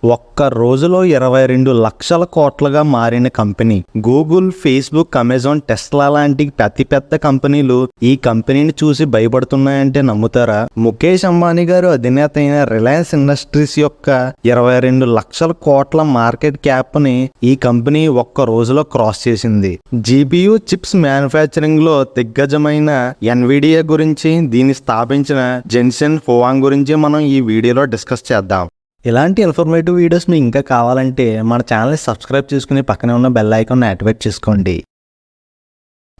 ఒక్క రోజులో 22 లక్షల కోట్లుగా మారిన company Google, Facebook, Amazon, Tesla లాంటి పెద్ద కంపెనీలు ఈ కంపెనీని చూసి భయపడుతున్నాయంటే నమ్ముతారా? ముఖేష్ అంబానీ గారు అధినేత అయిన రిలయన్స్ ఇండస్ట్రీస్ యొక్క 22 లక్షల కోట్ల మార్కెట్ క్యాప్ ని ఈ కంపెనీ ఒక్క రోజులో క్రాస్ చేసింది. జీపీయూ చిప్స్ మ్యానుఫ్యాక్చరింగ్ లో దిగ్గజమైన ఎన్విడియా గురించి, దీన్ని స్థాపించిన జెన్సెన్ హువాంగ్ గురించి మనం ఈ వీడియోలో డిస్కస్ చేద్దాం. ఇలాంటి ఇన్ఫర్మేటివ్ వీడియోస్ మీకు ఇంకా కావాలంటే మన ఛానల్ని సబ్స్క్రైబ్ చేసుకుని పక్కనే ఉన్న బెల్ ఐకాన్ని యాక్టివేట్ చేసుకోండి.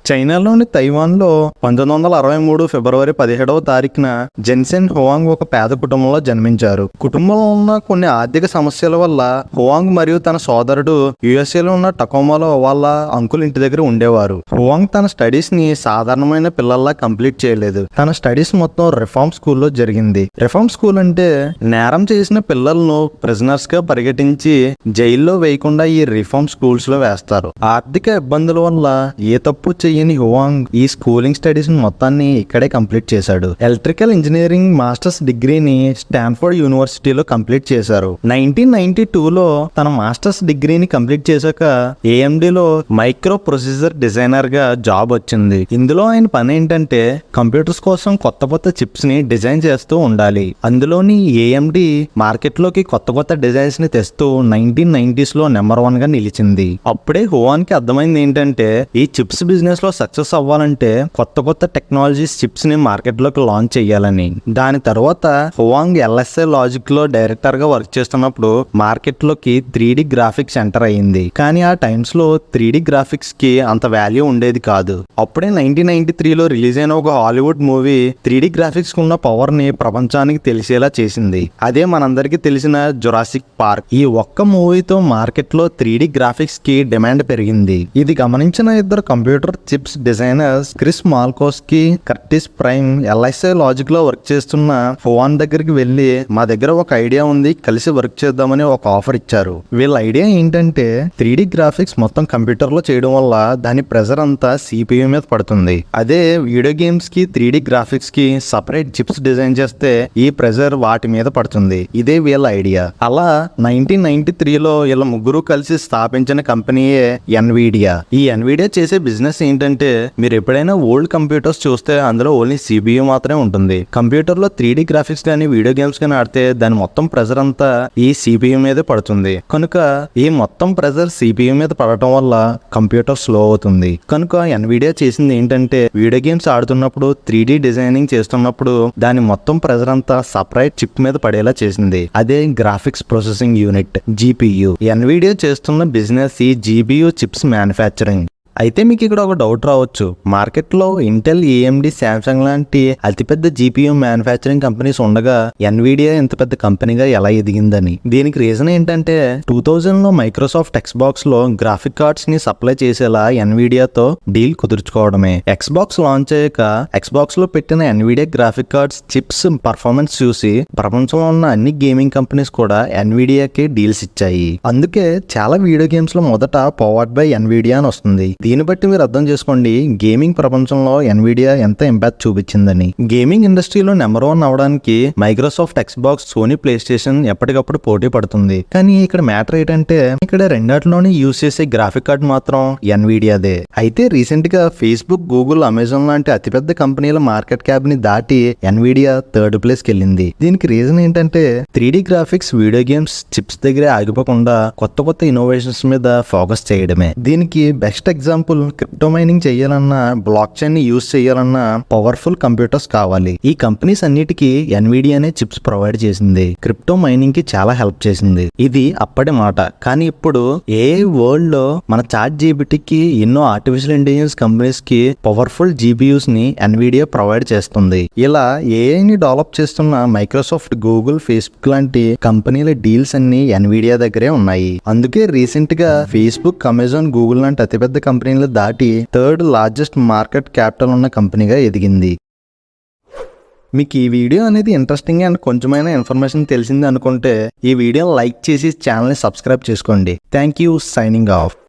చైనాలోని తైవాన్లో 1963 ఫిబ్రవరి 17వ తారీఖున జెన్సెన్ హువాంగ్ ఒక పేద కుటుంబంలో జన్మించారు. కుటుంబంలో ఉన్న కొన్ని ఆర్థిక సమస్యల వల్ల హువాంగ్ మరియు తన సోదరుడు యుఎస్ఏలో ఉన్న టకోమాలో వాళ్ళ అంకుల్ ఇంటి దగ్గర ఉండేవారు. హువాంగ్ తన స్టడీస్ ని సాధారణమైన పిల్లల్లా కంప్లీట్ చేయలేదు. తన స్టడీస్ మొత్తం రిఫార్మ్ స్కూల్లో జరిగింది. రిఫార్మ్ స్కూల్ అంటే నేరం చేసిన పిల్లలను ప్రిజనర్స్ గా పరిగెట్టించి జైల్లో వేయకుండా ఈ రిఫార్మ్ స్కూల్స్ లో వేస్తారు. ఆర్థిక ఇబ్బందుల వల్ల ఏ తప్పు హువాంగ్ ఈ స్కూలింగ్ స్టడీస్ మొత్తాన్ని ఇక్కడే కంప్లీట్ చేశాడు. ఎలక్ట్రికల్ ఇంజనీరింగ్ మాస్టర్స్ డిగ్రీని స్టాన్ఫోర్డ్ యూనివర్సిటీలో కంప్లీట్ చేశారు. 1992లో తన మాస్టర్స్ డిగ్రీని కంప్లీట్ చేశాక ఏఎండిలో మైక్రో ప్రొసెసర్ డిజైనర్ గా జాబ్ వచ్చింది. ఇందులో ఆయన పని ఏంటంటే కంప్యూటర్స్ కోసం కొత్త చిప్స్ ని డిజైన్ చేస్తూ ఉండాలి. అందులోని ఏఎండి మార్కెట్ లోకి కొత్త డిజైన్స్ ని తెస్తూ 1990s లో నెంబర్ 1 గా నిలిచింది. అప్పుడే హువాంగ్ కి అర్థమైంది ఏంటంటే ఈ చిప్స్ బిజినెస్ లో సక్సెస్ అవ్వాలంటే కొత్త టెక్నాలజీస్ చిప్స్ ని మార్కెట్ లోకి లాంచ్ చేయాలని. దాని తర్వాత హువాంగ్ ఎల్ఎస్ఏ లాజిక్ లో డైరెక్టర్ గా వర్క్ చేస్తున్నప్పుడు మార్కెట్ లోకి 3D గ్రాఫిక్స్ ఎంటర్ అయ్యింది. కానీ ఆ టైమ్స్ లో 3D గ్రాఫిక్స్ కి అంత వాల్యూ ఉండేది కాదు. అప్పుడే 1993లో రిలీజ్ అయిన ఒక హాలీవుడ్ మూవీ 3D గ్రాఫిక్స్ కున్న పవర్ ని ప్రపంచానికి తెలిసేలా చేసింది. అదే మనందరికీ తెలిసిన జురాసిక్ పార్క్. ఈ ఒక్క మూవీతో మార్కెట్ లో 3D గ్రాఫిక్స్ కి డిమాండ్ పెరిగింది. ఇది గమనించిన ఇద్దరు computer chips designers Chris Malachowsky, Curtis Priem LSI Logic లో వర్క్ చేస్తున్న హువాంగ్ దగ్గరికి వెళ్లి మా దగ్గర ఒక ఐడియా ఉంది, కలిసి వర్క్ చేద్దామని ఒక ఆఫర్ ఇచ్చారు. వీళ్ళ ఐడియా ఏంటంటే 3D గ్రాఫిక్స్ మొత్తం కంప్యూటర్ లో చేయడం వల్ల దాని ప్రెజర్ అంతా CPU మీద పడుతుంది. అదే వీడియో గేమ్స్ కి 3D గ్రాఫిక్స్ కి సపరేట్ చిప్స్ డిజైన్ చేస్తే ఈ ప్రెజర్ వాటి మీద పడుతుంది. ఇదే వీళ్ళ ఐడియా. అలా 1993లో వీళ్ళ ముగ్గురు కలిసి స్థాపించిన కంపెనీయే ఎన్విడియా. ఈ ఎన్విడియా చేసే బిజినెస్ ఏంటంటే మీరు ఎప్పుడైనా ఓల్డ్ కంప్యూటర్స్ చూస్తే అందులో ఓన్లీ CPU మాత్రమే ఉంటుంది. కంప్యూటర్ లో 3D గ్రాఫిక్స్ కానీ వీడియో గేమ్స్ కానీ ఆడితే దాని మొత్తం ప్రెజర్ అంతా ఈ CPU మీదే పడుతుంది. కనుక ఈ మొత్తం ప్రెజర్ CPU మీద పడటం వల్ల కంప్యూటర్ స్లో అవుతుంది. కనుక ఎన్విడియా చేసింది ఏంటంటే వీడియో గేమ్స్ ఆడుతున్నప్పుడు 3D డిజైనింగ్ చేస్తున్నప్పుడు దాని మొత్తం ప్రెజర్ అంతా సపరేట్ చిప్ మీద పడేలా చేసింది. అదే graphics processing unit GPU. Nvidia చేస్తున్న బిజినెస్ ఈ GPU చిప్స్ మ్యానుఫ్యాక్చరింగ్. అయితే మీకు ఇక్కడ ఒక డౌట్ రావచ్చు, మార్కెట్లో ఇంటెల్, AMD, శాంసంగ్ లాంటి అతిపెద్ద GPU మ్యానుఫ్యాక్చరింగ్ కంపెనీస్ ఉండగా ఎన్విడియా ఇంత పెద్ద కంపెనీగా ఎలా ఎదిగిందని. దీనికి రీజన్ ఏంటంటే 2000లో మైక్రోసాఫ్ట్ ఎక్స్బాక్స్ లో గ్రాఫిక్ కార్డ్స్ ని సప్లై చేసేలా ఎన్విడియాతో డీల్ కుదుర్చుకోవడమే. ఎక్స్బాక్స్ లాంచ్ అయ్యాక ఎక్స్బాక్స్ లో పెట్టిన Nvidia graphic cards chips performance చూసి ప్రపంచంలో ఉన్న అన్ని గేమింగ్ కంపెనీస్ కూడా ఎన్విడియాకి డీల్స్ ఇచ్చాయి. అందుకే చాలా వీడియో గేమ్స్ లో మొదట పవర్డ్ బై ఎన్విడియా అని వస్తుంది. దీన్ని బట్టి మీరు అర్థం చేసుకోండి గేమింగ్ ప్రపంచంలో ఎన్విడియా ఎంత ఇంపాక్ట్ చూపించిందని. గేమింగ్ ఇండస్ట్రీలో నెంబర్ 1 అవడానికి Microsoft Xbox, Sony PlayStation ఎప్పటికప్పుడు పోటీ పడుతుంది. కానీ ఇక్కడ మ్యాటర్ ఏంటంటే ఇక్కడ రెండాటిలోని యూజ్ చేసే గ్రాఫిక్ కార్డ్ మాత్రం ఎన్విడియాదే. అయితే రీసెంట్ గా ఫేస్బుక్, గూగుల్, అమెజాన్ లాంటి అతిపెద్ద కంపెనీల మార్కెట్ క్యాప్ ని దాటి ఎన్విడియా 3rd ప్లేస్ కి వెళ్ళింది. దీనికి రీజన్ ఏంటంటే 3D graphics, video games chips దగ్గరే ఆగిపోకుండా కొత్త ఇన్నోవేషన్స్ మీద ఫోకస్ చేయడమే. దీనికి బెస్ట్ ఎగ్జాంపుల్ క్రిప్టో మైనింగ్ చేయాలన్నా, బ్లాక్ చైన్ ని యూజ్ చేయాలన్నా పవర్ఫుల్ కంప్యూటర్స్ కావాలి. ఈ కంపెనీస్ అన్నిటికీ ఎన్విడియానే చిప్స్ ప్రొవైడ్ చేసింది. క్రిప్టో మైనింగ్ కి చాలా హెల్ప్ చేసింది. ఇది అప్పటి మాట. కానీ ఇప్పుడు AI వరల్డ్ లో మన ChatGPTకి ఎన్నో ఆర్టిఫిషియల్ ఇంటెలిజెన్స్ కంపెనీస్ కి పవర్ఫుల్ GPUs ని ఎన్విడియా ప్రొవైడ్ చేస్తుంది. ఇలా AI ని డెవలప్ చేస్తున్న మైక్రోసాఫ్ట్, గూగుల్, ఫేస్బుక్ లాంటి కంపెనీల డీల్స్ అన్ని ఎన్విడియా దగ్గరే ఉన్నాయి. అందుకే రీసెంట్ గా ఫేస్బుక్, అమెజాన్, గూగుల్ లాంటి అతిపెద్ద కంపెనీలు దాటి 3rd లార్జెస్ట్ మార్కెట్ క్యాపిటల్ ఉన్న కంపెనీగా ఎదిగింది. మీకు ఈ వీడియో అనేది ఇంట్రెస్టింగ్ అండ్ కొంచెమైనా ఇన్ఫర్మేషన్ తెలిసింది అనుకుంటే ఈ వీడియోని లైక్ చేసి ఛానల్ని సబ్స్క్రైబ్ చేసుకోండి. Thank you. Signing off.